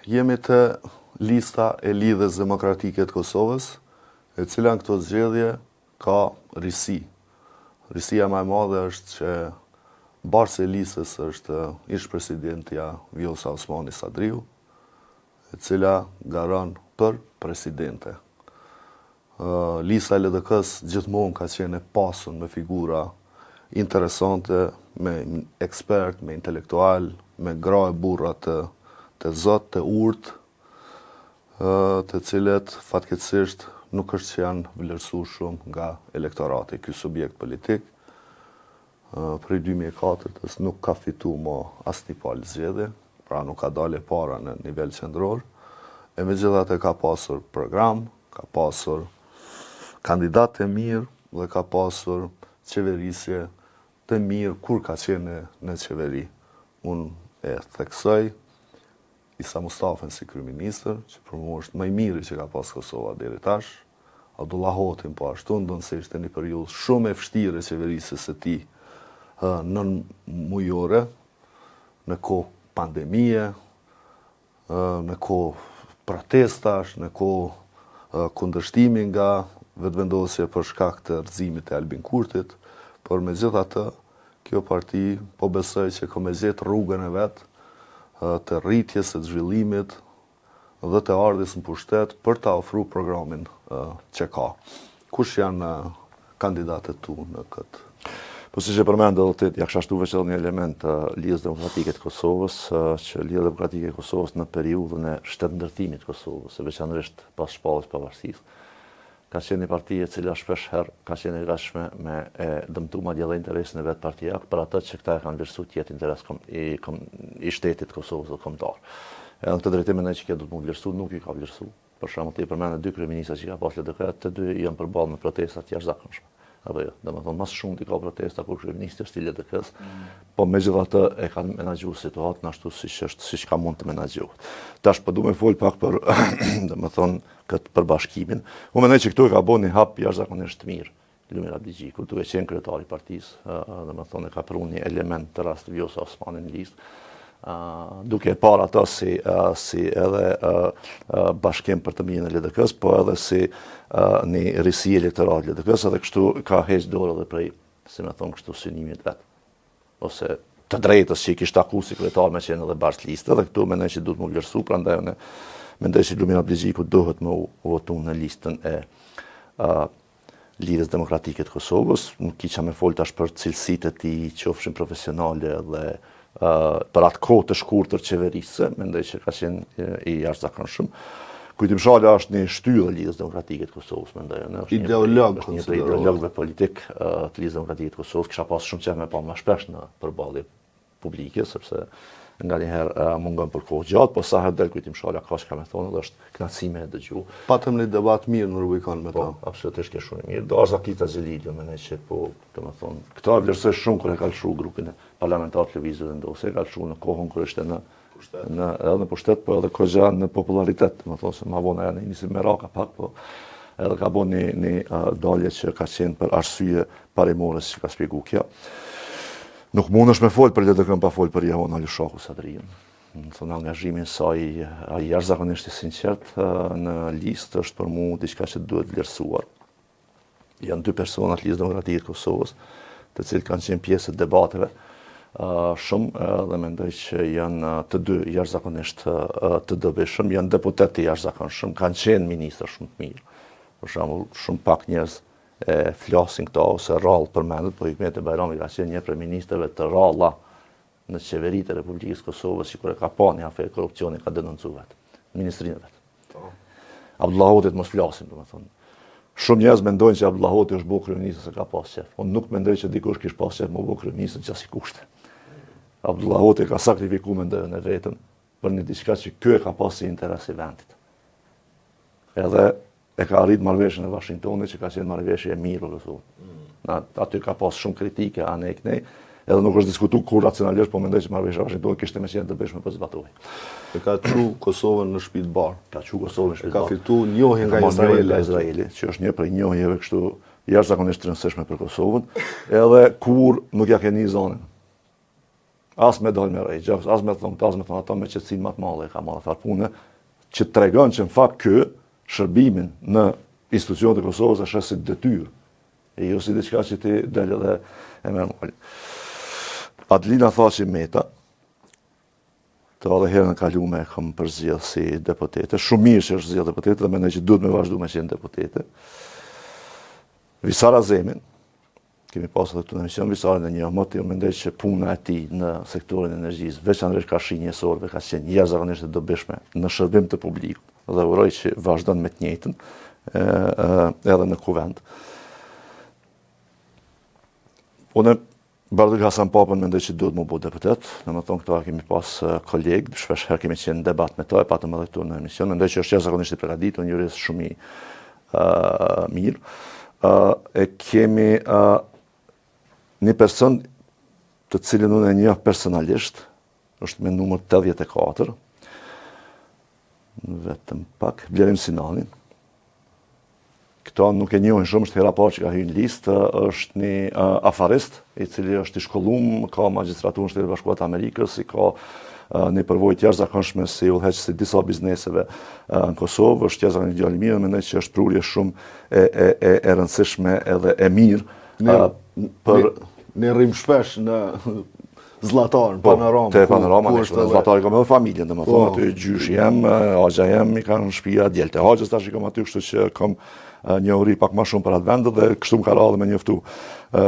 Jemi të lista e Lidhjes Demokratike të Kosovës, e cila në këto zgjedhje ka risi. Risia më e madhe është që barës e listës është ish presidentja Vjosa Osmani Sadriu, e cila garon për presidente. Lista e LDK-s gjithmonë ka qenë e pasur me figura interesante, me ekspert, me intelektual, me gra e burra të zot, të urt, të cilët fatkeqësisht nuk është që janë vlerësuar shumë nga elektorati. Ky subjekt politik prej 2004 nuk ka fituar më asnjë palë zgjedhje, pra nuk ka dalë para në nivel qendror, e megjithatë ka pasur program, ka pasur kandidatë të mirë dhe ka pasur qeverisje të mirë kur ka qenë në qeveri. Unë e theksoj Isa Mustafën si kryeministër, që për mua është më i miri që ka pas Kosova deri tash. Abdullah Hotin po ashtu, ndonë se ishte një periudhë shumë e vështirë e qeverisjes së tij nënmujore, në kohë pandemie, në kohë protestash, në kohë kundërshtimi nga vetëvendosja për shkak të rrëzimit të Albin Kurtit, por megjithatë kjo parti po besoj që ka gjetë rrugën e vet të rritjes së zhvillimit dhe të ardhjes në pushtet për ta ofruar programin që ka. Kush janë kandidatët tu në këtë? Po siç e përmendë, ja kisha shtuar vetë një element të Lidhjes Demokratike të Kosovës, që Lidhja Demokratike e Kosovës në periudhën e shtetëndërtimit të Kosovës, veçanërisht pas shpalljes pavarësisë, ka qenë një parti e cila shpesh herë ka qenë e gatshme me dëmtu madje edhe interesin e vet partijak për atë që këta e kanë vlerësuar të jetë interes i shtetit të Kosovës dhe kombëtar. Në këtë drejtim mendoj që kjo do të mund vlerësuar, nuk i ka vlerësuar. Për shembull, ti përmendë dy kryeministra që ka pas LDK, të dy janë përballë me protesta të jashtëzakonshme. Apo jo, domethënë më shumë ti ka protesta kur kryeministri është i LDK-s, po megjithatë e kanë menaxhuar situatën ashtu siç ka mund të menaxhohet. Tash po duam të fol pak për domethënë këtë përbashkimin. Unë mendoj që këtu ka bën një hap jashtëzakonisht të mirë Lumir Abdigjiku, duke qenë kryetari i partisë, domethënë ka prur një element të rast Vjosa Osmani në listë. Duke e parë ato si edhe bashkim për të mirën e LDK-s, po edhe si një risi elektorale LDK-s, edhe kështu ka heqë dorë edhe prej, si me thonë kështu, synimit vetë. Ose të drejtës që i kishtë taku si kryetar me qenë edhe bashkë listë, dhe këtu mendoj që duhet më vlerësu, prandaj unë mendoj që Lumir Abdigjiku duhet më votu në listën e Lidhjes Demokratike të Kosovës. Nuk kisha me fol tash për cilësitë e tij, qofshin profesionale dhe për atë kohë të shkurtër qeverisë, mendoj që ka qenë i jashtëzakonshëm. Kujtim Shala është një shtyllë e Lidhjes Demokratike të Kosovës, mendoj. Ideolog, një prej ideologëve politik të Lidhjes Demokratike të Kosovës. Kisha pas shumë qejf me pa më shpesh në përballje publike, sepse nga një herë mungon për kohë gjatë, po sa herë del Kujtim Shala ka që ka me thonë, dhe është kënaqësi me dëgju. Patëm një debat mirë në Rubikon me ta. Po, absolutisht ke shumë mirë. Do është Akita Xhelilio, mendoj që po, domethënë, këta vlerësoj shumë kur e ka lëshuar grupin e parlamentar të lëvizjes vendose, e ka lëshuar në kohën kur ishte edhe në pushtet, po edhe kogja në popularitet, domethënë se më vonë janë nisi me raka pak, po edhe ka bën një dalje që ka qenë për arsye parimore që ka shpjeguar kjo. Nuk mundesh me fol për LDK-n pa fol për Jehon Alushaku Sadriun. Thonë angazhimin saj ai jashtëzakonisht i sinqert në listë është për mua diçka që duhet vlerësuar. Janë dy persona të Lidhjes Demokratike të Kosovës, të cilët kanë qenë pjesë të debateve shumë dhe mendoj që janë të dy jashtëzakonisht të dobishëm, janë deputet të jashtëzakonshëm, kanë qenë ministra shumë të mirë. Për shembull, shumë pak njerëz e flasin këta ose rrallë përmendet, po Hikmet Bajrami ka qenë një prej ministrave të rralla në qeveritë e Republikës Kosovës, që kur e ka pa një aferë korrupsioni ka denoncuar vetë, ministrinë vetë. Abdullah Hoti mos flasim, domethënë. Shumë njerëz mendojnë që Abdullah Hoti është bërë kryeminist se ka pas qef. Unë nuk mendoj që dikush kish pas qef më bërë kryeminist që si kushte. Abdullah Hoti ka sakrifikuar mendojën e vetën për një diçka që ky e ka pas si interes i vendit. Edhe e ka arrit marrëveshjen e Washingtonit që ka qenë marrëveshje e mirë për Kosovën. Aty ka pas shumë kritike anë e kënej, edhe nuk është diskutuar kur racionalisht, po mendoj që marrëveshja e Washingtonit kishte më qenë të bëshme për zbatuar. E ka çu Kosovën në shtëpi të barë. Ka çu Kosovën në shtëpi të Ka barë. fituar njohje nga Izraeli, që është një prej njohjeve kështu jashtëzakonisht të rëndësishme për Kosovën, edhe kur nuk ja keni zonën. as me dal me rejgjaks, as me thonë ato me qetësinë më të madhe ka marrë farë pune, që tregon që në fakt shërbimin në institucionet e Kosovës është si detyrë, e jo si diçka që ti del edhe e merr mal. Adelina tha që Meta, të edhe herën e kalume e kam përzjedh si deputete, shumë mirë që është zjedh deputete dhe mendoj që duhet me vazhdu me qenë deputete. Visara Zemin, kemi pasur edhe këtu në emision, Visarën e një motiv, mendoj që puna e tij në sektorin e energjisë, veçanërisht ka shi njësorëve, ka qenë jashtëzakonisht e dobishme në shërbim të publikut dhe uroj që vazhdon me të njëjtën edhe në kuvend. Unë Bardhyl Hasan Papën mendoj që duhet më bëu deputet, domethënë këto kemi pas kolegë, shpesh herë kemi qenë në debat me to, e patëm edhe këtu në emision, mendoj që është jashtëzakonisht i përgatitur, një jurist shumë i mirë. E kemi një person të cilin unë e njoh personalisht, është me numër 84, vetëm pak, Blerim Sinanin. Këto nuk e njohin shumë, është hera parë që ka hyrë në listë, është një afarist, i cili është i shkollum, ka magjistraturën Shtetit Bashkuar të Amerikës, i ka një përvojë të jashtëzakonshme si udhëheqës i disa bizneseve në Kosovë, është jashtëzakonisht djalë i mirë, mendoj që është prurje shumë e rëndësishme edhe e mirë. Ne rrim shpesh në Zllatar, në Panorama. Te Panorama, në Zllatar i kam edhe familjen, domethënë aty gjyshi jem, agja jem, i kanë në shtëpia djelte haxhës, tash i kam aty, kështu që kam një uri pak më shumë për atë vend dhe kështu më ka radhë me njoftu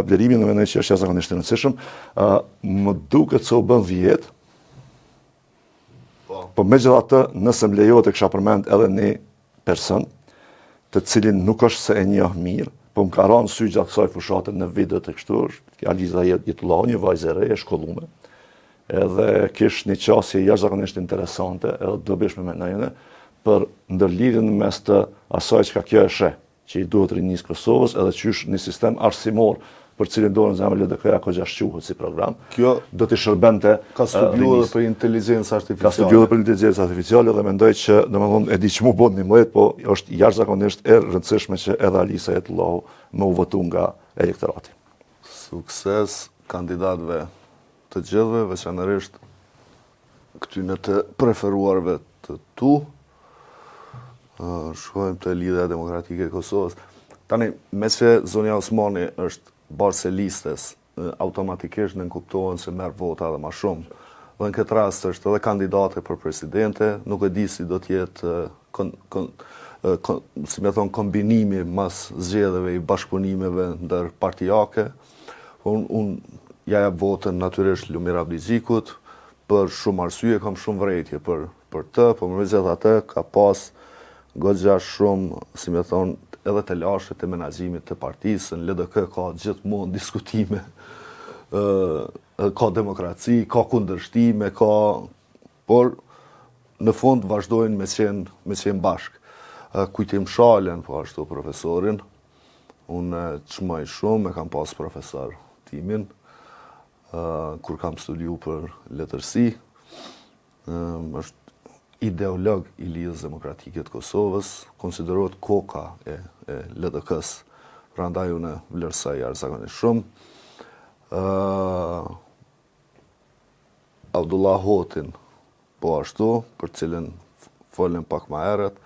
Blerimin dhe mendoj që është jashtëzakonisht i rëndësishëm. Më duket se u bën 10, po megjithatë, nëse më lejohet e kisha përmend edhe një person, të cilin nuk është se e njoh mirë, po më ka rënë sy gjatë kësaj fushate në videot e kështu, Aliza Jetullahu, një vajzë e re, e shkollume, edhe kish një qasje jashtëzakonisht interesante, edhe dobishme me nejene, për ndërlidhjen mes të asaj që ka kjo e sheh, që i duhet rinisë Kosovës, edhe qysh një sistem arsimor për cilin dorën zemër LDK-ja ko gjashquhet si program, kjo do t'i shërbente ka studiuar edhe për inteligencë artificiale. Ka studiuar edhe për inteligencë artificiale dhe mendoj që domethënë e di që mu bën 11, po është jashtëzakonisht e rëndësishme që edhe Alisa Jetullahu më u votu nga elektorati. Sukses kandidatëve të gjithëve, veçanërisht këtyre të preferuarve të tu. Shkojmë te Lidhja Demokratike e Kosovës. Tani, me që Zonja Osmani është barës e listës, automatikisht nënkuptohen se merr vota dhe më shumë. Dhe në këtë rast është edhe kandidate për presidente, nuk e di si do t'jetë si me thonë kombinimi mas zgjedhjeve i bashkëpunimeve ndër partijake. Unë ja jap votën natyrisht Lumir Abdixhikut, për shumë arsye, kam shumë vërejtje për të, por megjithatë ka pas goxha shumë, si me thonë, edhe të lashët e menaxhimit të partisë, në LDK ka gjithmonë diskutime, ka demokraci, ka kundërshtime, por në fund vazhdojnë me qenë bashkë. Kujtim Shalën, po ashtu profesorin, unë çmoj shumë, e kam pas profesor timin, kur kam studiu për letërsi, është ideolog i Lidhjes Demokratike të Kosovës, konsiderohet koka e LDK-s, prandaj unë vlerësoj jashtëzakonisht shumë. Abdullah Hotin, po ashtu, për cilën folën pak më herët,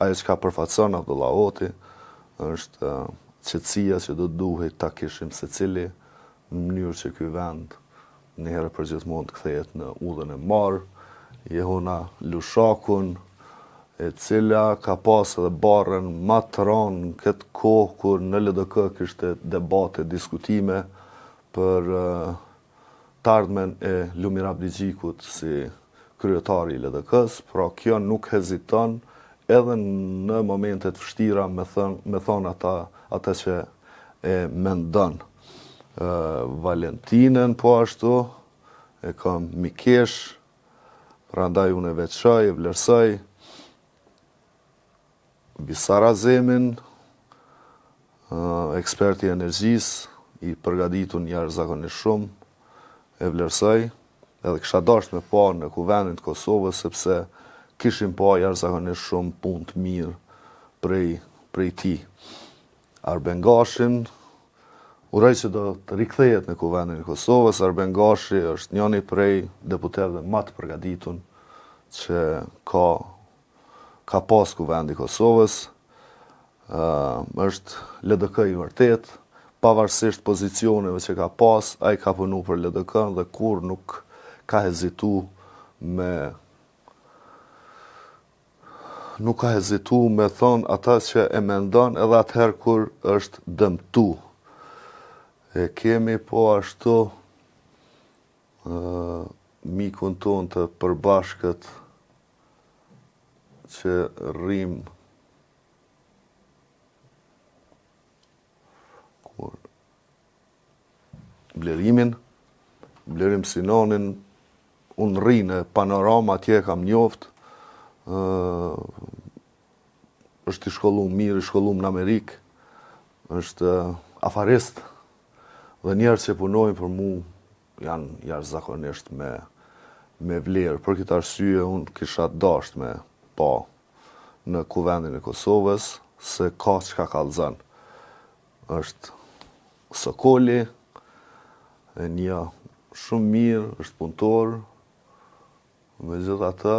ajo që ka përfaqëson Abdullah Hoti është qetësia që do duhet ta kishim secili në mënyrë që ky vend një herë për gjithmonë të kthehet në udhën e marr, Jehona Lushakun, e cila ka pas edhe barrën më të rënë në këtë kohë kur në LDK kishte debate, diskutime për të ardhmen e Lumir Abdixhikut si kryetari i LDK-s, pra kjo nuk heziton edhe në momentet vështira me thonë ata që e mendon. Valentinën po ashtu, e kam mikesh, prandaj unë e veçoj, e vlerësoj. Visara Zemin, eksperti i energjisë, i përgatitur jashtëzakonisht shumë, e vlerësoj, edhe kisha dashur me pa në kuvendin të Kosovës, sepse kishim pa jashtëzakonisht shumë punë të mirë prej tij. Arben Gashin, Uroj që do të rikthehet në Kuvendin e Kosovës. Arben Gashi është njëri prej deputetëve më të përgatitur që ka pas Kuvendi i Kosovës. Është LDK i vërtet, pavarësisht pozicioneve që ka pas, ai ka punu për LDK dhe kur nuk ka hezitu me thonë ata që e mendon edhe atëherë kur është dëmtu. E kemi po ashtu mikun ton të përbashkët që rrim Blerim Sinonin, unë rri në Panorama, atje kam njoft, është i shkollum mirë, i shkollum në Amerikë, është afarist, dhe njerë që punojnë për mu janë jashtëzakonisht me vlerë. Për këtë arsye unë kisha dasht me pa në Kuvendin e Kosovës se ka çka kallëzon. Është Sokoli, e një shumë mirë, është punëtor, megjithatë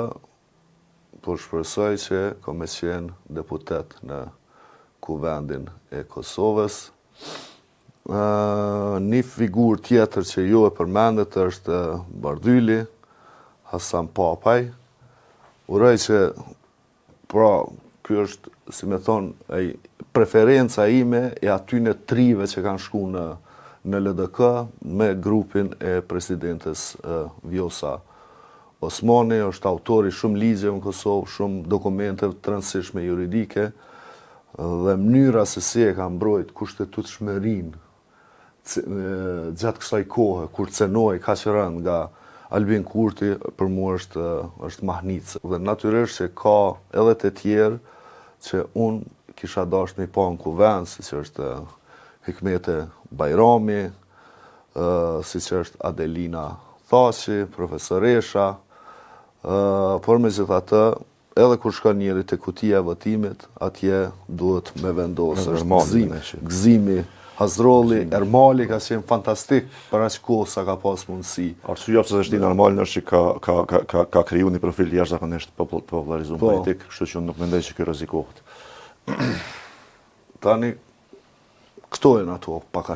po shpresoj që ka me qenë deputet në Kuvendin e Kosovës. Një figurë tjetër që ju e përmendet është Bardhyli, Hasan Papaj. Uroj që, pra, ky është, si me thonë, preferenca ime e atyne trive që kanë shku në LDK me grupin e presidentes Vjosa Osmani. Është autori shumë ligje në Kosovë, shumë dokumente të rëndësishme juridike, dhe mënyra se si e ka mbrojt kushtetutshmërinë gjatë kësaj kohe, kur cenoj ka që rënd nga Albin Kurti, për mu është mahnitse. Dhe natyrisht që ka edhe të tjerë që unë kisha dasht me i pa në Kuvend, si që është Hikmete Bajrami, si që është Adelina Thaçi, profesoresha, por me gjithatë, edhe kur shka njeri të kutia e votimit, atje duhet me vendosë. Është Gzimi Hazrolli, Ermali ka qenë fantastik për aq kohë sa ka pas mundësi. Arsyeja pse është Ermali është që ka kriju një profil jashtëzakonisht popularizuar politik, kështu që unë nuk mendoj që ky rrezikohet. Tani këto janë ato pak